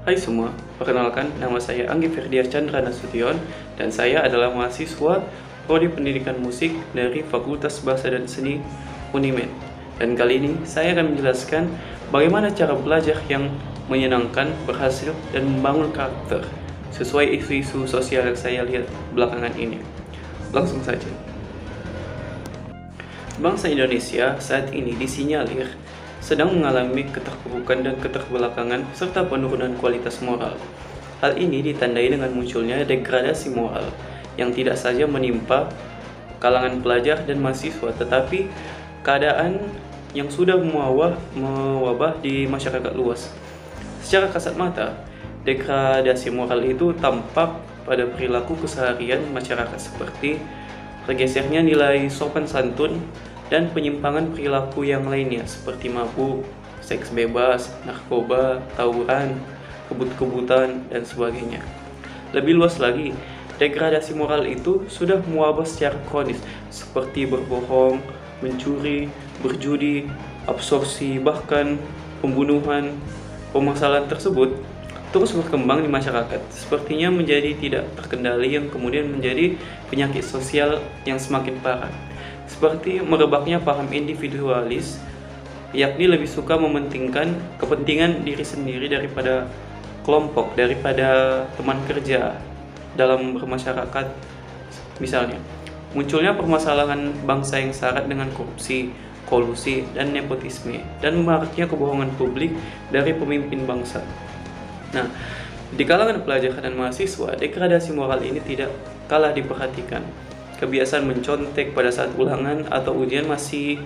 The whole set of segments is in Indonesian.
Hai semua, perkenalkan nama saya Anggi Firdiar Chandra Nasution dan saya adalah mahasiswa Prodi Pendidikan Musik dari Fakultas Bahasa dan Seni Unimed. Dan kali ini saya akan menjelaskan bagaimana cara belajar yang menyenangkan, berhasil, dan membangun karakter sesuai isu-isu sosial yang saya lihat belakangan ini. Langsung saja. Bangsa Indonesia saat ini disinyalir sedang mengalami keterpurukan dan keterbelakangan serta penurunan kualitas moral. Hal ini ditandai dengan munculnya degradasi moral yang tidak saja menimpa kalangan pelajar dan mahasiswa, tetapi keadaan yang sudah mewabah di masyarakat luas. Secara kasat mata, degradasi moral itu tampak pada perilaku keseharian masyarakat seperti tergesernya nilai sopan santun dan penyimpangan perilaku yang lainnya seperti mabuk, seks bebas, narkoba, tawuran, kebut-kebutan, dan sebagainya. Lebih luas lagi, degradasi moral itu sudah mewabah secara kronis seperti berbohong, mencuri, berjudi, absorpsi, bahkan pembunuhan. Permasalahan tersebut terus berkembang di masyarakat, sepertinya menjadi tidak terkendali yang kemudian menjadi penyakit sosial yang semakin parah. Seperti merebaknya paham individualis, yakni lebih suka mementingkan kepentingan diri sendiri daripada kelompok, daripada teman kerja dalam bermasyarakat. Misalnya, munculnya permasalahan bangsa yang syarat dengan korupsi, kolusi, dan nepotisme, dan maraknya kebohongan publik dari pemimpin bangsa. Nah, di kalangan pelajar dan mahasiswa, degradasi moral ini tidak kalah diperhatikan. Kebiasaan mencontek pada saat ulangan atau ujian masih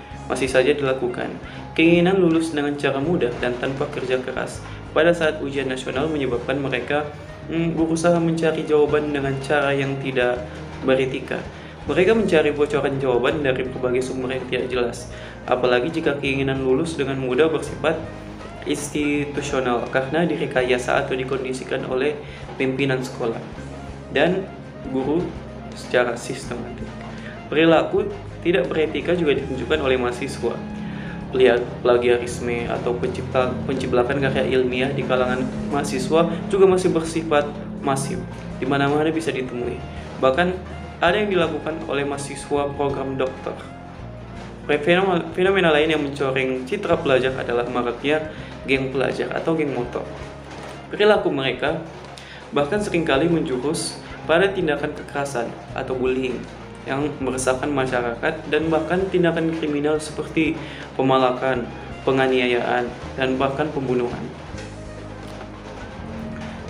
saja dilakukan. Keinginan lulus dengan cara mudah dan tanpa kerja keras pada saat ujian nasional menyebabkan mereka berusaha mencari jawaban dengan cara yang tidak beretika. Mereka mencari bocoran jawaban dari berbagai sumber yang tidak jelas, apalagi jika keinginan lulus dengan mudah bersifat institusional karena direkayasa atau dikondisikan oleh pimpinan sekolah dan guru secara sistematik. Perilaku tidak beretika juga ditunjukkan oleh mahasiswa. Lihat plagiarisme atau penciptakan karya ilmiah di kalangan mahasiswa juga masih bersifat masif, di mana-mana bisa ditemui. Bahkan ada yang dilakukan oleh mahasiswa program dokter. Fenomena lain yang mencoreng citra pelajar adalah maraknya geng pelajar atau geng motor. Perilaku mereka bahkan seringkali menjurus pada tindakan kekerasan atau bullying yang meresahkan masyarakat dan bahkan tindakan kriminal seperti pemalakan, penganiayaan, dan bahkan pembunuhan.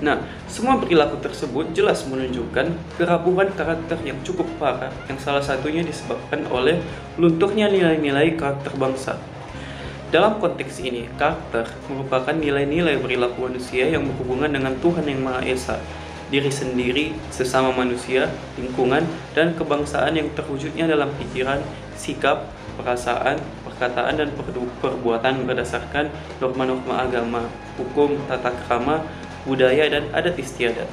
Nah, semua perilaku tersebut jelas menunjukkan kerapuhan karakter yang cukup parah yang salah satunya disebabkan oleh lunturnya nilai-nilai karakter bangsa. Dalam konteks ini, karakter merupakan nilai-nilai perilaku manusia yang berhubungan dengan Tuhan Yang Maha Esa, diri sendiri, sesama manusia, lingkungan, dan kebangsaan yang terwujudnya dalam pikiran, sikap, perasaan, perkataan, dan perbuatan berdasarkan norma-norma agama, hukum, tata krama, budaya, dan adat istiadat.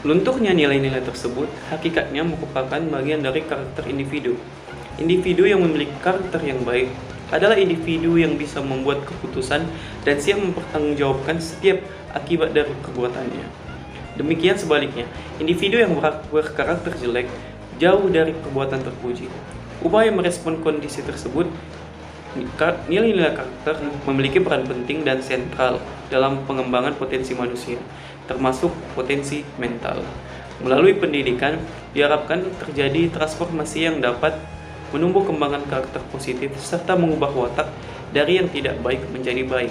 Lunturnya nilai-nilai tersebut hakikatnya merupakan bagian dari karakter individu. Individu yang memiliki karakter yang baik adalah individu yang bisa membuat keputusan dan siap mempertanggungjawabkan setiap akibat dari perbuatannya. Demikian sebaliknya, individu yang berkarakter jelek jauh dari perbuatan terpuji. Upaya merespon kondisi tersebut, nilai-nilai karakter memiliki peran penting dan sentral dalam pengembangan potensi manusia, termasuk potensi mental. Melalui pendidikan, diharapkan terjadi transformasi yang dapat menumbuh kembangan karakter positif serta mengubah watak dari yang tidak baik menjadi baik.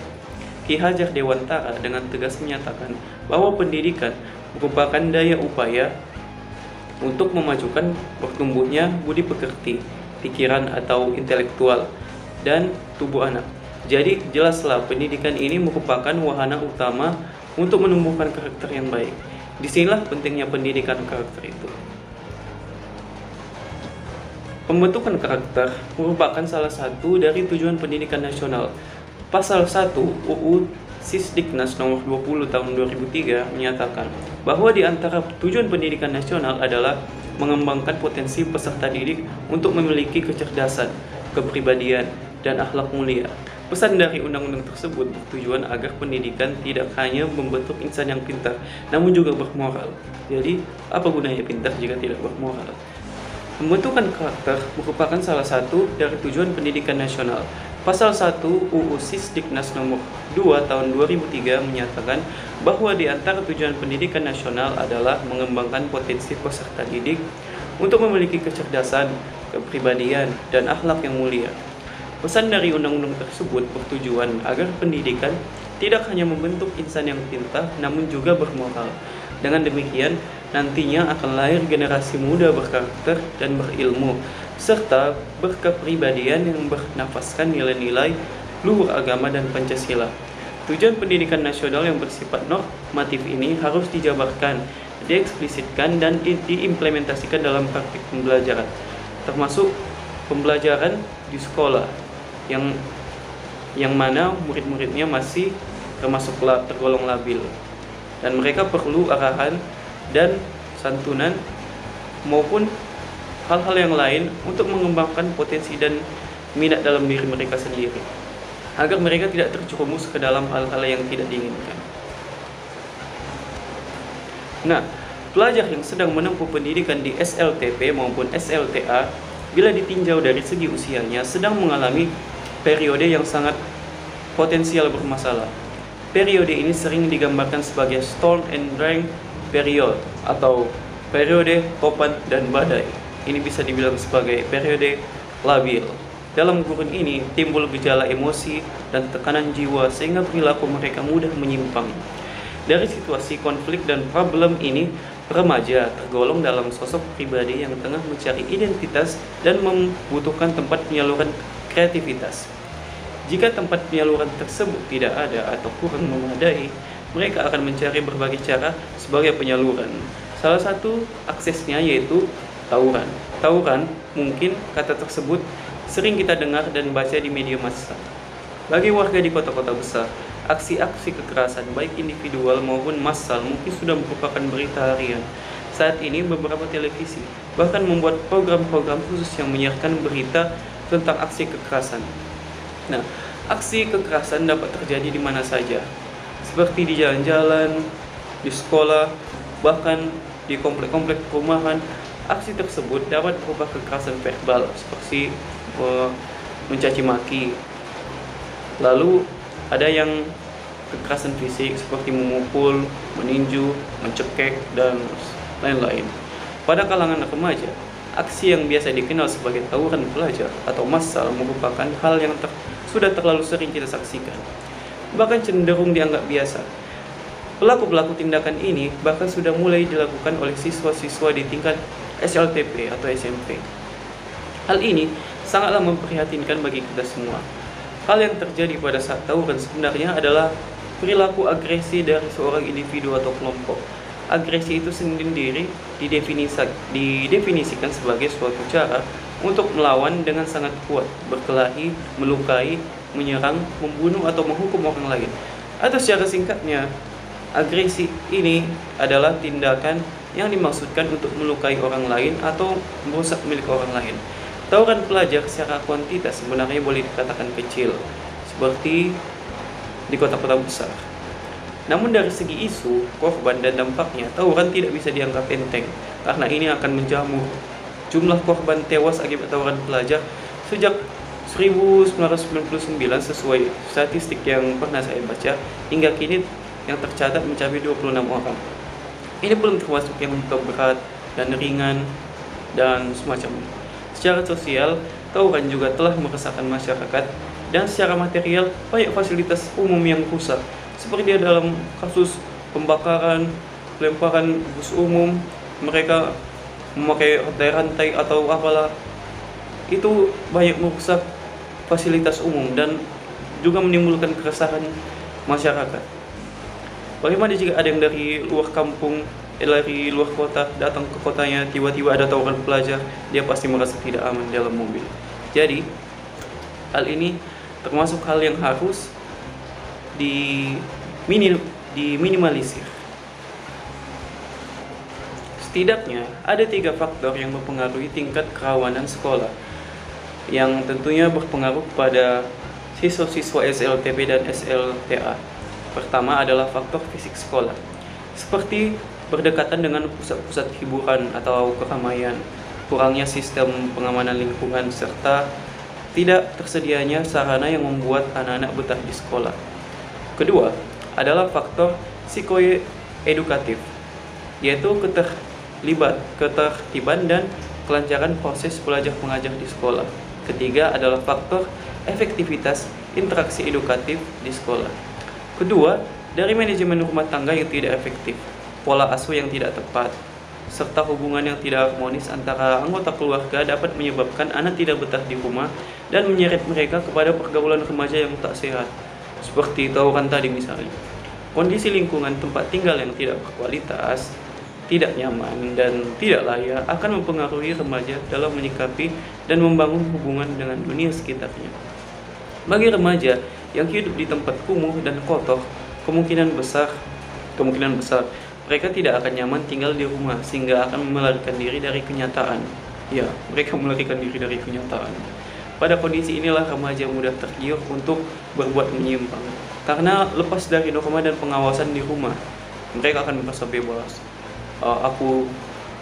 Ki Hajar Dewantara dengan tegas menyatakan bahwa pendidikan merupakan daya upaya untuk memajukan pertumbuhnya budi pekerti, pikiran atau intelektual, dan tubuh anak. Jadi jelaslah pendidikan ini merupakan wahana utama untuk menumbuhkan karakter yang baik. Disinilah pentingnya pendidikan karakter itu. Pembentukan karakter merupakan salah satu dari tujuan pendidikan nasional. Pasal 1 UU Sisdiknas nomor 20 tahun 2003 menyatakan bahwa di antara tujuan pendidikan nasional adalah mengembangkan potensi peserta didik untuk memiliki kecerdasan, kepribadian, dan akhlak mulia. Pesan dari undang-undang tersebut bertujuan agar pendidikan tidak hanya membentuk insan yang pintar, namun juga bermoral. Jadi, apa gunanya pintar jika tidak bermoral? Pembentukan karakter merupakan salah satu dari tujuan pendidikan nasional. Pasal 1 UU Sisdiknas nomor 2 tahun 2003 menyatakan bahwa di antara tujuan pendidikan nasional adalah mengembangkan potensi peserta didik untuk memiliki kecerdasan, kepribadian, dan akhlak yang mulia. Pesan dari undang-undang tersebut bertujuan agar pendidikan tidak hanya membentuk insan yang pintar, namun juga bermoral. Dengan demikian, nantinya akan lahir generasi muda berkarakter dan berilmu, serta berkepribadian yang bernafaskan nilai-nilai luhur agama dan Pancasila. Tujuan pendidikan nasional yang bersifat normatif ini harus dijabarkan, dieksplisitkan, dan diimplementasikan dalam praktik pembelajaran, termasuk pembelajaran di sekolah, yang mana murid-muridnya masih tergolong labil, dan mereka perlu arahan dan santunan maupun hal-hal yang lain untuk mengembangkan potensi dan minat dalam diri mereka sendiri, agar mereka tidak terjerumus ke dalam hal-hal yang tidak diinginkan. Nah, pelajar yang sedang menempuh pendidikan di SLTP maupun SLTA, bila ditinjau dari segi usianya, sedang mengalami periode yang sangat potensial bermasalah. Periode ini sering digambarkan sebagai storm and rain period atau periode topan dan badai. Ini bisa dibilang sebagai periode labil. Dalam kurun ini timbul gejala emosi dan tekanan jiwa sehingga perilaku mereka mudah menyimpang. Dari situasi konflik dan problem ini, remaja tergolong dalam sosok pribadi yang tengah mencari identitas dan membutuhkan tempat penyaluran kreativitas. Jika tempat penyaluran tersebut tidak ada atau kurang memadai, mereka akan mencari berbagai cara sebagai penyaluran. Salah satu aksesnya yaitu tawuran. Tawuran, mungkin kata tersebut sering kita dengar dan baca di media massa. Bagi warga di kota-kota besar, aksi-aksi kekerasan baik individual maupun massal mungkin sudah merupakan berita harian. Saat ini beberapa televisi bahkan membuat program-program khusus yang menyiarkan berita tentang aksi kekerasan. Nah, aksi kekerasan dapat terjadi di mana saja, seperti di jalan-jalan, di sekolah, bahkan di komplek-komplek perumahan. Aksi tersebut dapat berupa kekerasan verbal, seperti mencaci maki. Lalu ada yang kekerasan fisik seperti memukul, meninju, mencekek, dan lain-lain. Pada kalangan remaja, aksi yang biasa dikenal sebagai tawuran pelajar atau massal merupakan hal yang sudah terlalu sering kita saksikan, bahkan cenderung dianggap biasa. Pelaku-pelaku tindakan ini bahkan sudah mulai dilakukan oleh siswa-siswa di tingkat SLTP atau SMP. Hal ini sangatlah memprihatinkan bagi kita semua. Hal yang terjadi pada saat tawuran sebenarnya adalah perilaku agresi dari seorang individu atau kelompok. Agresi itu sendiri didefinisikan sebagai suatu cara untuk melawan dengan sangat kuat, berkelahi, melukai, menyerang, membunuh, atau menghukum orang lain. Atau secara singkatnya, agresi ini adalah tindakan yang dimaksudkan untuk melukai orang lain atau merusak milik orang lain. Tawuran pelajar secara kuantitas sebenarnya boleh dikatakan kecil, seperti di kota-kota besar. Namun dari segi isu, korban dan dampaknya, tawuran tidak bisa dianggap enteng, karena ini akan menjamur. Jumlah korban tewas akibat tawuran pelajar sejak 1999 sesuai statistik yang pernah saya baca, hingga kini yang tercatat mencapai 26 orang. Ini belum termasuk yang luka berat dan ringan dan semacamnya. Secara sosial, tawuran juga telah meresahkan masyarakat, dan secara material banyak fasilitas umum yang rusak, seperti dalam kasus pembakaran, pelemparan bus umum, mereka memakai rantai-rantai atau apalah. Itu banyak merusak fasilitas umum dan juga menimbulkan keresahan masyarakat. Bagaimana jika ada yang dari luar kampung, dari luar kota datang ke kotanya, tiba-tiba ada tawuran pelajar, dia pasti merasa tidak aman dalam mobil. Jadi, hal ini termasuk hal yang harus diminimalisir. Setidaknya ada 3 faktor yang mempengaruhi tingkat kerawanan sekolah, yang tentunya berpengaruh pada siswa-siswa SLTP dan SLTA. Pertama adalah faktor fisik sekolah, seperti berdekatan dengan pusat-pusat hiburan atau keramaian, kurangnya sistem pengamanan lingkungan, serta tidak tersedianya sarana yang membuat anak-anak betah di sekolah. Kedua adalah faktor psikoedukatif, yaitu ketertiban dan kelancaran proses belajar mengajar di sekolah. Ketiga adalah faktor efektivitas interaksi edukatif di sekolah. Kedua, dari manajemen rumah tangga yang tidak efektif, pola asuh yang tidak tepat, serta hubungan yang tidak harmonis antara anggota keluarga dapat menyebabkan anak tidak betah di rumah dan menyeret mereka kepada pergaulan remaja yang tak sehat. Seperti tawuran tadi misalnya. Kondisi lingkungan tempat tinggal yang tidak berkualitas, tidak nyaman, dan tidak layak akan mempengaruhi remaja dalam menyikapi dan membangun hubungan dengan dunia sekitarnya. Bagi remaja yang hidup di tempat kumuh dan kotor, kemungkinan besar mereka tidak akan nyaman tinggal di rumah, sehingga akan melarikan diri dari kenyataan. Ya, mereka melarikan diri dari kenyataan. Pada kondisi inilah remaja mudah tergiur untuk berbuat menyimpang. Karena lepas dari norma dan pengawasan di rumah, mereka akan merasa bebas. Aku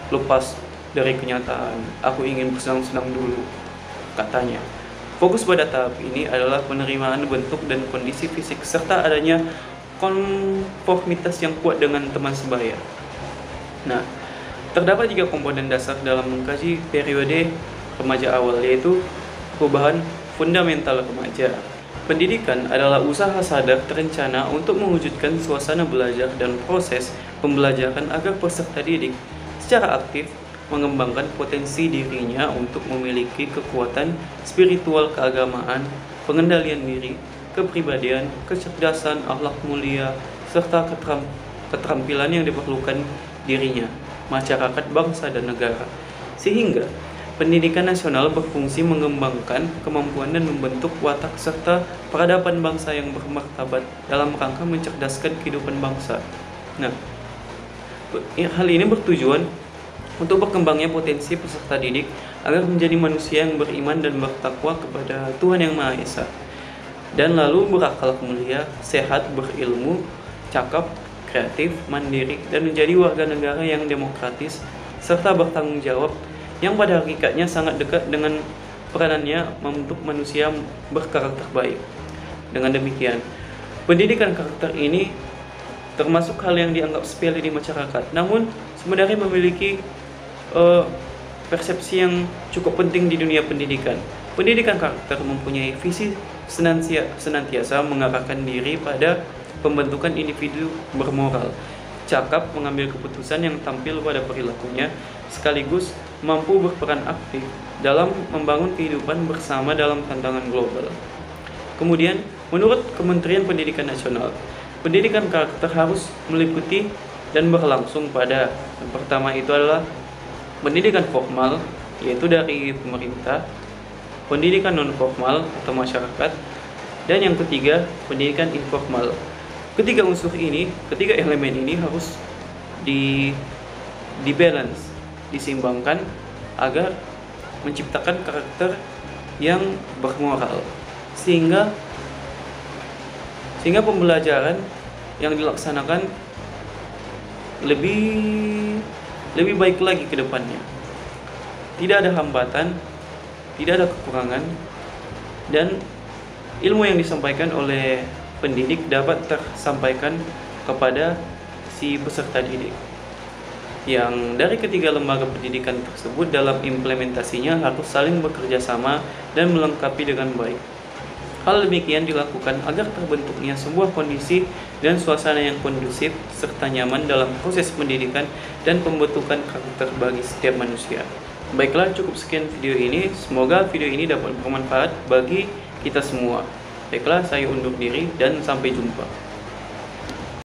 lepas dari kenyataan, aku ingin bersenang-senang dulu, katanya. Fokus pada tahap ini adalah penerimaan bentuk dan kondisi fisik serta adanya konformitas yang kuat dengan teman sebaya. Nah, terdapat 3 komponen dasar dalam mengkaji periode remaja awal, yaitu perubahan fundamental remaja. Pendidikan adalah usaha sadar terencana untuk mewujudkan suasana belajar dan proses pembelajaran agar peserta didik secara aktif mengembangkan potensi dirinya untuk memiliki kekuatan spiritual keagamaan, pengendalian diri, kepribadian, kecerdasan, akhlak mulia, serta keterampilan yang diperlukan dirinya, masyarakat, bangsa, dan negara. Sehingga pendidikan nasional berfungsi mengembangkan kemampuan dan membentuk watak serta peradaban bangsa yang bermartabat dalam rangka mencerdaskan kehidupan bangsa. Nah, hal ini bertujuan untuk berkembangnya potensi peserta didik agar menjadi manusia yang beriman dan bertakwa kepada Tuhan Yang Maha Esa, dan lalu berakhlak mulia, sehat, berilmu, cakap, kreatif, mandiri, dan menjadi warga negara yang demokratis serta bertanggung jawab, yang pada hakikatnya sangat dekat dengan peranannya membentuk manusia berkarakter baik. Dengan demikian, pendidikan karakter ini termasuk hal yang dianggap sepele di masyarakat, namun sebenarnya memiliki persepsi yang cukup penting di dunia pendidikan. Pendidikan karakter mempunyai visi senantiasa mengarahkan diri pada pembentukan individu bermoral, cakap, mengambil keputusan yang tampil pada perilakunya, sekaligus mampu berperan aktif dalam membangun kehidupan bersama dalam tantangan global. Kemudian, menurut Kementerian Pendidikan Nasional, pendidikan karakter harus meliputi dan berlangsung pada yang pertama itu adalah pendidikan formal, yaitu dari pemerintah, pendidikan non-formal atau masyarakat, dan yang ketiga, pendidikan informal. Ketiga elemen ini harus di-balance, diseimbangkan agar menciptakan karakter yang bermoral, sehingga pembelajaran yang dilaksanakan lebih baik lagi ke depannya. Tidak ada hambatan, tidak ada kekurangan, dan ilmu yang disampaikan oleh pendidik dapat tersampaikan kepada si peserta didik. Yang dari ketiga lembaga pendidikan tersebut dalam implementasinya harus saling bekerja sama dan melengkapi dengan baik. Hal demikian dilakukan agar terbentuknya sebuah kondisi dan suasana yang kondusif serta nyaman dalam proses pendidikan dan pembentukan karakter bagi setiap manusia. Baiklah, cukup sekian video ini. Semoga video ini dapat bermanfaat bagi kita semua. Baiklah, saya undur diri dan sampai jumpa.